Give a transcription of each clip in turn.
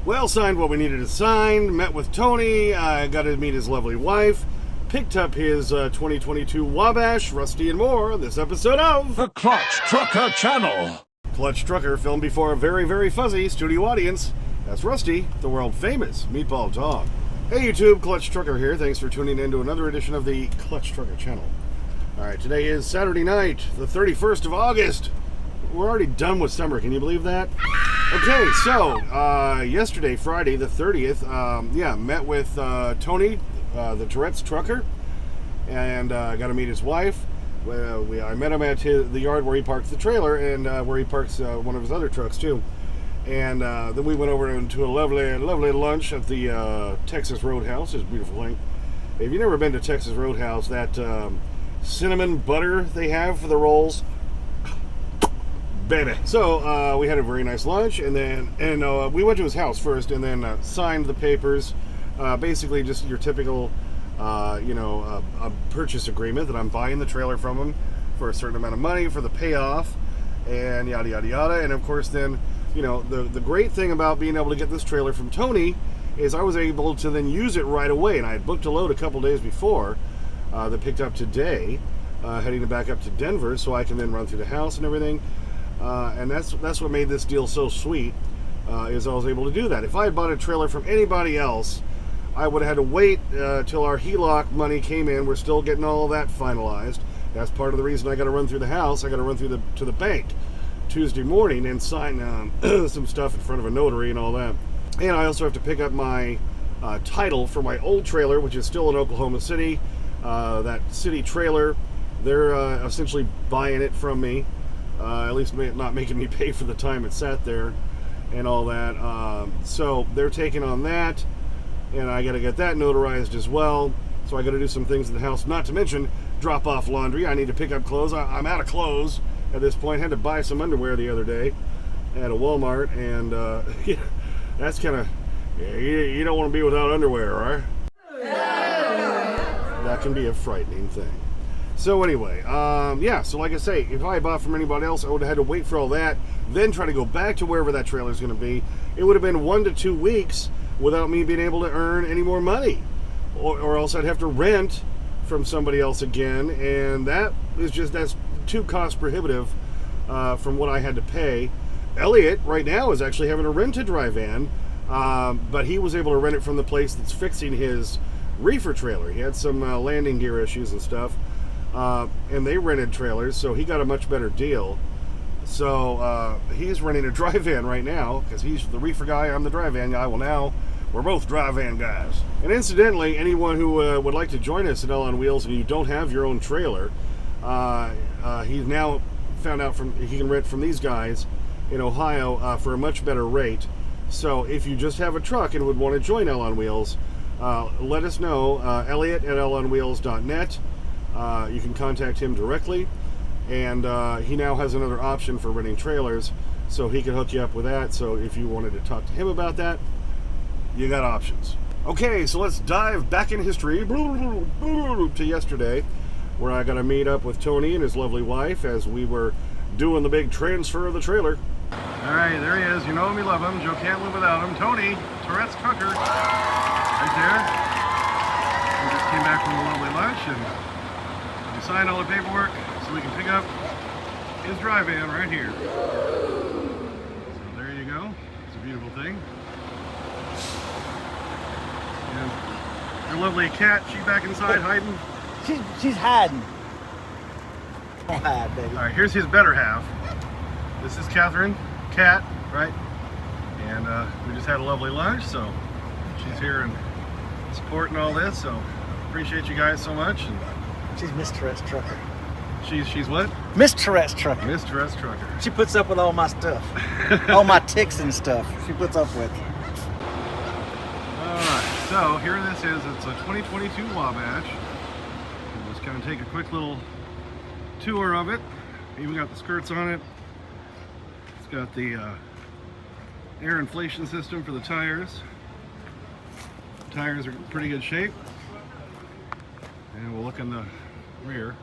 Well, signed what we needed to sign, met with Tony, got to meet his lovely wife, picked up his 2022 Wabash, Rusty, and more on this episode of The Clutch Trucker Channel. Clutch Trucker, filmed before a very, very fuzzy studio audience. That's Rusty, the world famous Meatball Dog. Hey YouTube, Clutch Trucker here. Thanks for tuning in to another edition of the Clutch Trucker Channel. Alright, today is Saturday night, the 31st of August. We're already done with summer, can you believe that? Okay, so, yesterday, Friday the 30th, met with Tony, the Tourette's trucker, and got to meet his wife. I met him at the yard where he parks the trailer, and where he parks one of his other trucks, too. And then we went over into a lovely, lovely lunch at the Texas Roadhouse. It's a beautiful thing. If you've never been to Texas Roadhouse, that cinnamon butter they have for the rolls, baby. So we had a very nice lunch, and then we went to his house first, and then signed the papers. Basically, just your typical, a purchase agreement that I'm buying the trailer from him for a certain amount of money for the payoff, and yada yada yada. And of course, then the great thing about being able to get this trailer from Tony is I was able to then use it right away, and I had booked a load a couple days before that picked up today, heading back up to Denver, so I can then run through the house and everything. And that's what made this deal so sweet, is I was able to do that. If I had bought a trailer from anybody else, I would have had to wait till our HELOC money came in. We're still getting all of that finalized. That's part of the reason I got to run through the house. I got to run through to the bank Tuesday morning and sign some stuff in front of a notary and all that. And I also have to pick up my title for my old trailer, which is still in Oklahoma City. That city trailer, they're essentially buying it from me. At least not making me pay for the time it sat there and all that. So they're taking on that, and I got to get that notarized as well. So I got to do some things in the house, not to mention drop off laundry. I need to pick up clothes. I'm out of clothes at this point. Had to buy some underwear the other day at a Walmart, and that's kind of, you don't want to be without underwear, right? That can be a frightening thing. So anyway, so like I say, if I bought from anybody else, I would have had to wait for all that, then try to go back to wherever that trailer is going to be. It would have been 1 to 2 weeks without me being able to earn any more money. Or else I'd have to rent from somebody else again, and that's too cost prohibitive from what I had to pay. Elliot right now is actually having to rent a dry van, but he was able to rent it from the place that's fixing his reefer trailer. He had some landing gear issues and stuff. And they rented trailers, so he got a much better deal. So he's renting a dry van right now, because he's the reefer guy, I'm the dry van guy. Well, now we're both dry van guys. And incidentally, anyone who would like to join us at L on Wheels and you don't have your own trailer, he's now found out he can rent from these guys in Ohio for a much better rate. So if you just have a truck and would want to join L on Wheels, let us know. Elliot at lonwheels.net. You can contact him directly, and he now has another option for renting trailers, so he can hook you up with that. So if you wanted to talk to him about that, you got options. Okay, so let's dive back in history to yesterday, where I got to meet up with Tony and his lovely wife as we were doing the big transfer of the trailer. All right, there he is. You know him, you love him. Joe can't live without him. Tony, Tourette's trucker, right there. We just came back from a lovely lunch, and we signed all the paperwork so we can pick up his dry van right here. So there you go. It's a beautiful thing. And your lovely cat, she back inside hiding? She's hiding. Don't hide, baby. All right, here's his better half. This is Catherine, Cat, right? And we just had a lovely lunch, so she's here and supporting all this. So appreciate you guys so much. And she's Miss Tourette's trucker. She's what? Miss Tourette's trucker. Miss Tourette's trucker. She puts up with all my stuff, all my ticks and stuff. She puts up with. All right, so here this is. It's a 2022 Wabash. We'll just kind of take a quick little tour of it. Even got the skirts on it. It's got the air inflation system for the tires. The tires are in pretty good shape. And we'll look in the rear.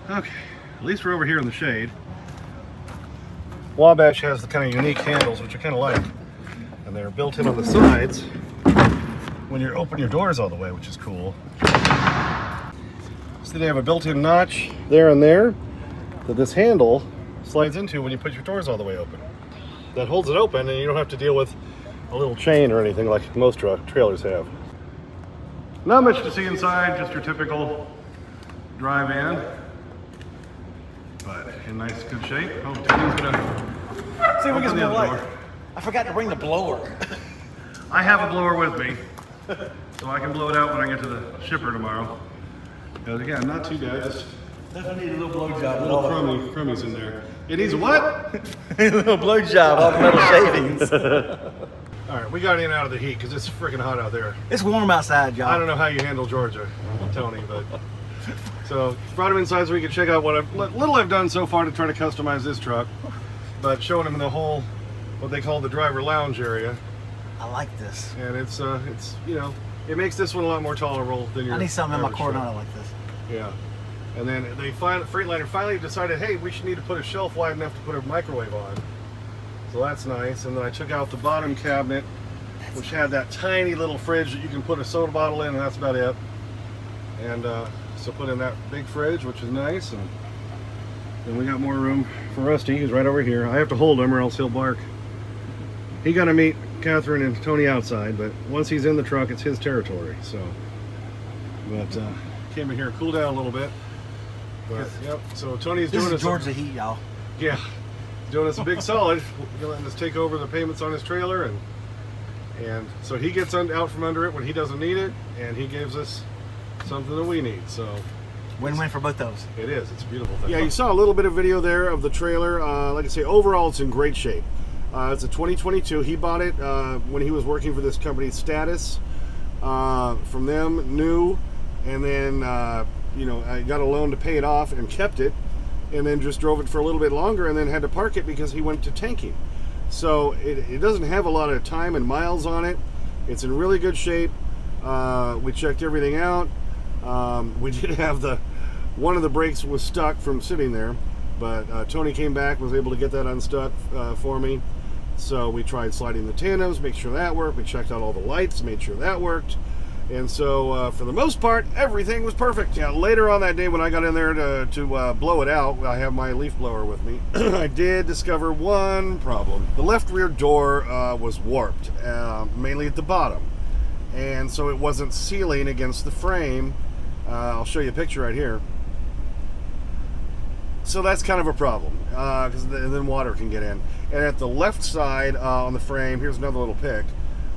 Okay, at least we're over here in the shade. Wabash has the kind of unique handles, which I kind of like. And and they're built in on the sides when you open your doors all the way, which is cool. So they have a built-in notch there and there that this handle slides into when you put your doors all the way open. That holds it open, and you don't have to deal with a little chain or anything like most trailers have. Not much to see inside, just your typical dry van, but in nice good shape. Oh, Tony's gonna See if we get open some the more other light. door. I forgot to bring the blower. I have a blower with me, so I can blow it out when I get to the shipper tomorrow. And again, not too bad, just Definitely need a little blow job. little crummies in there. It needs a what? A little blow job, all the metal shavings. All right, we got in and out of the heat because it's freaking hot out there. It's warm outside, y'all. I don't know how you handle Georgia, Tony, but so brought him inside so we could check out what little I've done so far to try to customize this truck, but showing him the whole what they call the driver lounge area, I like this. and it's you know, it makes this one a lot more tolerable than your. I need something in my average truck. Coronado like this. Yeah, and then Freightliner finally decided, hey, we should need to put a shelf wide enough to put a microwave on. So that's nice. And then I took out the bottom cabinet, which had that tiny little fridge that you can put a soda bottle in, and that's about it. And so put in that big fridge, which is nice. And then we got more room for Rusty, who's right over here. I have to hold him or else he'll bark. He got to meet Catherine and Tony outside, but once he's in the truck, it's his territory. So, but came in here, cool down a little bit. But yep. So Tony's This doing is Georgia heat, y'all. Yeah, doing us a big solid. He's letting us take over the payments on his trailer, and so he gets out from under it when he doesn't need it, and he gives us something that we need. So Win-win for both of us. it is. It's a beautiful thing. Yeah, you saw a little bit of video there of the trailer. Like I say, overall, it's in great shape. It's a 2022. He bought it when he was working for this company, Status, from them, new, and then you know, I got a loan to pay it off and kept it, and then just drove it for a little bit longer, and then had to park it because he went to tanking. So it doesn't have a lot of time and miles on it. It's in really good shape. We checked everything out. We did have one of the brakes was stuck from sitting there, but Tony came back, was able to get that unstuck for me. So we tried sliding the tandems, make sure that worked. We checked out all the lights, made sure that worked. And so for the most part, everything was perfect. Yeah, later on that day when I got in there to blow it out, I have my leaf blower with me. I did discover one problem. The left rear door was warped, mainly at the bottom. And so it wasn't sealing against the frame. I'll show you a picture right here. So that's kind of a problem, because then water can get in. And at the left side on the frame, here's another little pic.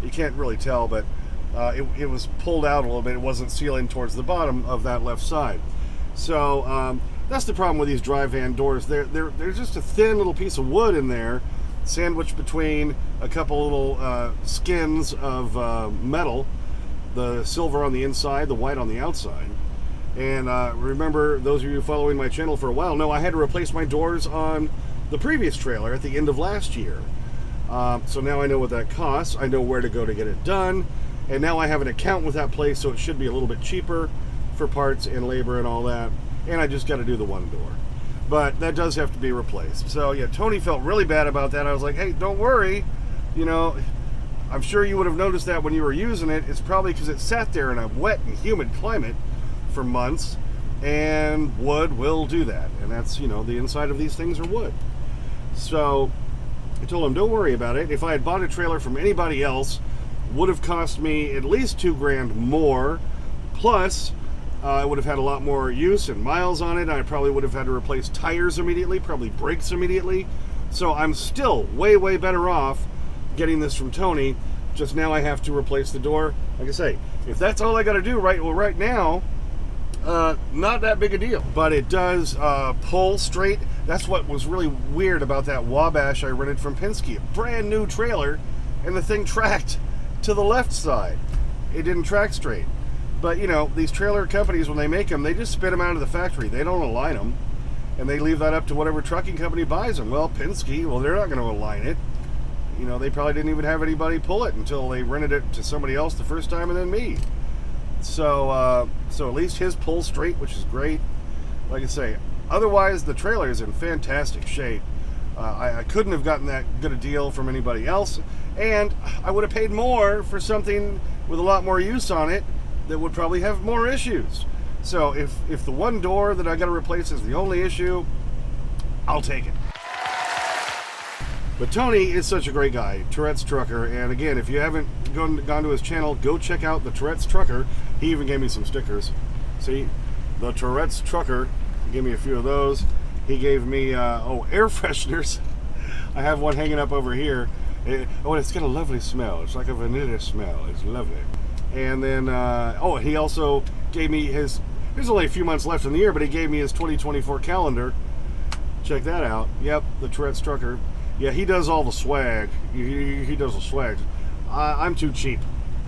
You can't really tell, but it was pulled out a little bit. It wasn't sealing towards the bottom of that left side. So that's the problem with these dry van doors. They're just a thin little piece of wood in there, sandwiched between a couple little skins of metal, the silver on the inside, the white on the outside. And remember, those of you following my channel for a while know I had to replace my doors on the previous trailer at the end of last year. So now I know what that costs. I know where to go to get it done. And now I have an account with that place, so it should be a little bit cheaper for parts and labor and all that. And I just got to do the one door. But that does have to be replaced. So yeah, Tony felt really bad about that. I was like, hey, don't worry. You know, I'm sure you would have noticed that when you were using it. It's probably because it sat there in a wet and humid climate for months, and wood will do that. And that's, you know, the inside of these things are wood. So I told him, don't worry about it. If I had bought a trailer from anybody else, would have cost me at least $2,000 more. Plus, I would have had a lot more use and miles on it. I probably would have had to replace tires immediately, probably brakes immediately. So I'm still way, way better off getting this from Tony. Just now I have to replace the door. Like I say, if that's all I got to do right now, not that big a deal. But it does pull straight. That's what was really weird about that Wabash I rented from Penske. A brand new trailer, and the thing tracked to the left side. It didn't track straight. But you know, these trailer companies, when they make them, they just spit them out of the factory. They don't align them, and they leave that up to whatever trucking company buys them. Well, Penske, well, they're not going to align it. You know, they probably didn't even have anybody pull it until they rented it to somebody else the first time, and then me. So at least his pulls straight, which is great. Like I say, otherwise the trailer is in fantastic shape. I couldn't have gotten that good a deal from anybody else, and I would have paid more for something with a lot more use on it that would probably have more issues. So if the one door that I got to replace is the only issue, I'll take it. But Tony is such a great guy, Tourette's Trucker, and again, if you haven't gone to his channel, go check out the Tourette's Trucker. He even gave me some stickers. See, the Tourette's Trucker, he gave me a few of those. He gave me, air fresheners. I have one hanging up over here. It's got a lovely smell. It's like a vanilla smell. It's lovely. And then, he also gave me his, there's only a few months left in the year, but he gave me his 2024 calendar. Check that out. Yep, the Tourette's Trucker. Yeah, he does all the swag. He does the swag. I'm too cheap.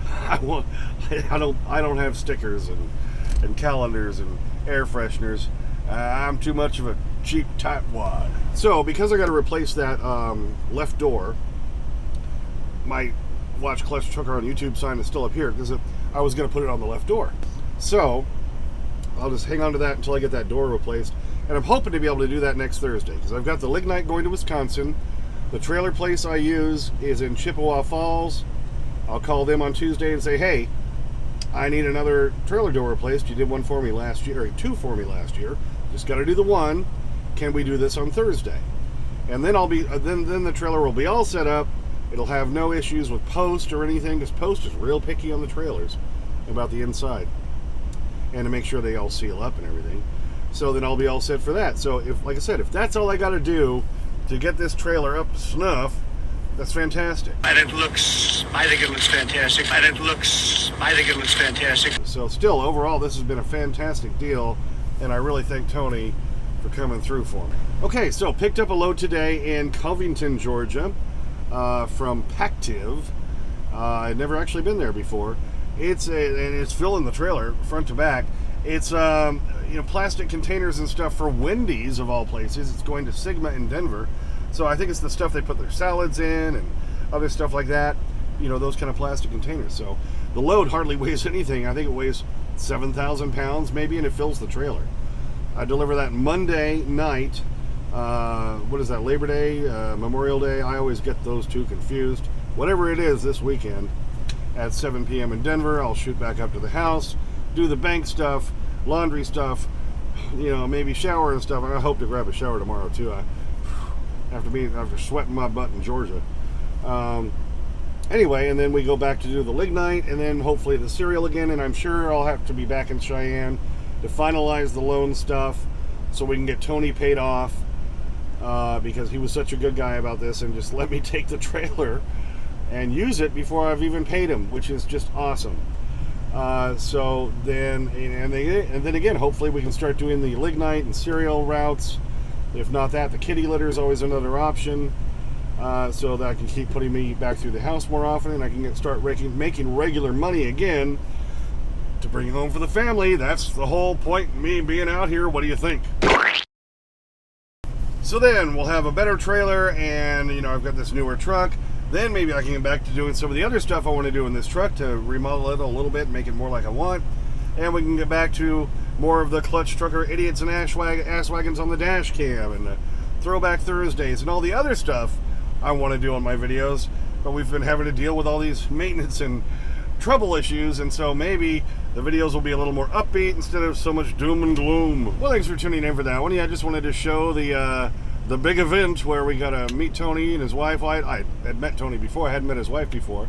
I don't have stickers and calendars and air fresheners. I'm too much of a cheap tightwad. So because I got to replace that left door, my Watch Clutch Trucker on YouTube sign is still up here because I was going to put it on the left door. So I'll just hang on to that until I get that door replaced. And I'm hoping to be able to do that next Thursday because I've got the Lignite going to Wisconsin. The trailer place I use is in Chippewa Falls. I'll call them on Tuesday and say, hey, I need another trailer door replaced. You did one for me last year, or two for me last year. Just got to do the one. Can we do this on Thursday? And then I'll be then the trailer will be all set up. It'll have no issues with post or anything, because post is real picky on the trailers about the inside, and to make sure they all seal up and everything. So then I'll be all set for that. So if, like I said, if that's all I got to do to get this trailer up to snuff, that's fantastic. I think it looks fantastic. So still, overall, this has been a fantastic deal, and I really thank Tony for coming through for me. Okay, so picked up a load today in Covington, Georgia, from Pactiv. I'd never actually been there before. And it's filling the trailer front to back. It's plastic containers and stuff for Wendy's of all places. It's going to Sigma in Denver. So I think it's the stuff they put their salads in and other stuff like that. Those kind of plastic containers. So the load hardly weighs anything. I think it weighs 7,000 pounds maybe, and it fills the trailer. I deliver that Monday night. What is that, Labor Day, Memorial Day? I always get those two confused. Whatever it is this weekend at 7 p.m. in Denver, I'll shoot back up to the house, do the bank stuff, laundry stuff, maybe shower and stuff. I hope to grab a shower tomorrow too. After sweating my butt in Georgia. Anyway, and then we go back to do the Lignite, and then hopefully the cereal again, and I'm sure I'll have to be back in Cheyenne to finalize the loan stuff so we can get Tony paid off, because he was such a good guy about this and just let me take the trailer and use it before I've even paid him, which is just awesome. So then, and then again, hopefully we can start doing the Lignite and cereal routes. If not that, the kitty litter is always another option, so that I can keep putting me back through the house more often, and I can start making regular money again to bring home for the family. That's the whole point of me being out here. What do you think? So then we'll have a better trailer, and I've got this newer truck. Then maybe I can get back to doing some of the other stuff I want to do in this truck to remodel it a little bit, make it more like I want, and we can get back to more of the Clutch Trucker idiots and ass wagons on the dash cam, and the Throwback Thursdays, and all the other stuff I want to do on my videos. But we've been having to deal with all these maintenance and trouble issues, and so maybe the videos will be a little more upbeat instead of so much doom and gloom. Well, thanks for tuning in for that one. Yeah, I just wanted to show the big event where we got to meet Tony and his wife. I had met Tony before. I hadn't met his wife before,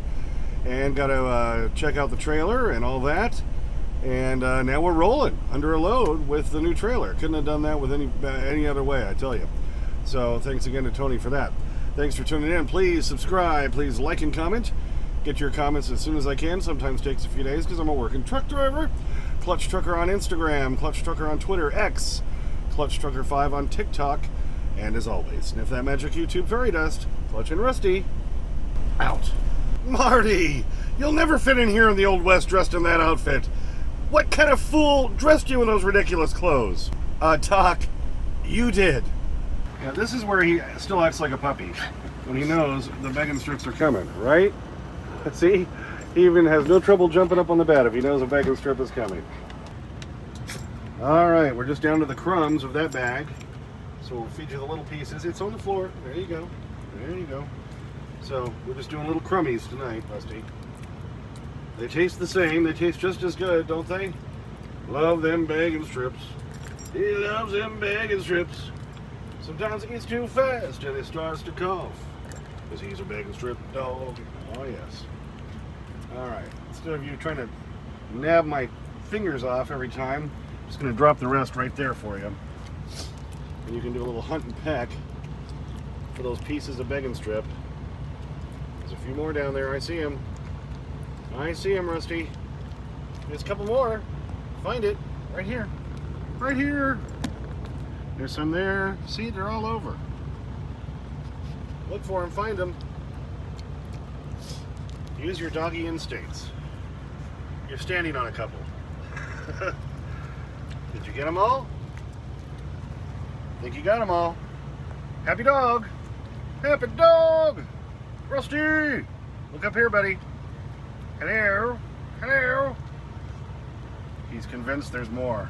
and got to check out the trailer and all that. And now we're rolling under a load with the new trailer. Couldn't have done that with any other way, I tell you. So thanks again to Tony for that. Thanks for tuning in. Please subscribe. Please like and comment. Get your comments as soon as I can. Sometimes takes a few days because I'm a working truck driver. Clutch Trucker on Instagram. Clutch Trucker on Twitter, X. Clutch Trucker 5 on TikTok. And as always, sniff that magic YouTube fairy dust. Clutch and Rusty, out. Marty, you'll never fit in here in the Old West dressed in that outfit. What kind of fool dressed you in those ridiculous clothes? Doc, you did. Yeah, this is where he still acts like a puppy when he knows the begging strips are coming, right? See? He even has no trouble jumping up on the bed if he knows a begging strip is coming. All right, we're just down to the crumbs of that bag. So we'll feed you the little pieces. It's on the floor. There you go. There you go. So we're just doing little crummies tonight, Rusty. They taste the same. They taste just as good, don't they? Love them bacon strips. He loves them bacon strips. Sometimes he gets too fast and he starts to cough. Because he's a bacon strip dog. Oh, yes. Alright. Instead of you trying to nab my fingers off every time, I'm just going to drop the rest right there for you. And you can do a little hunt and peck for those pieces of bacon strip. There's a few more down there. I see them. I see them, Rusty. There's a couple more. Find it. Right here. Right here. There's some there. See, they're all over. Look for them. Find them. Use your doggy instincts. You're standing on a couple. Did you get them all? Think you got them all. Happy dog. Happy dog. Rusty. Look up here, buddy. Hello. Hello. He's convinced there's more.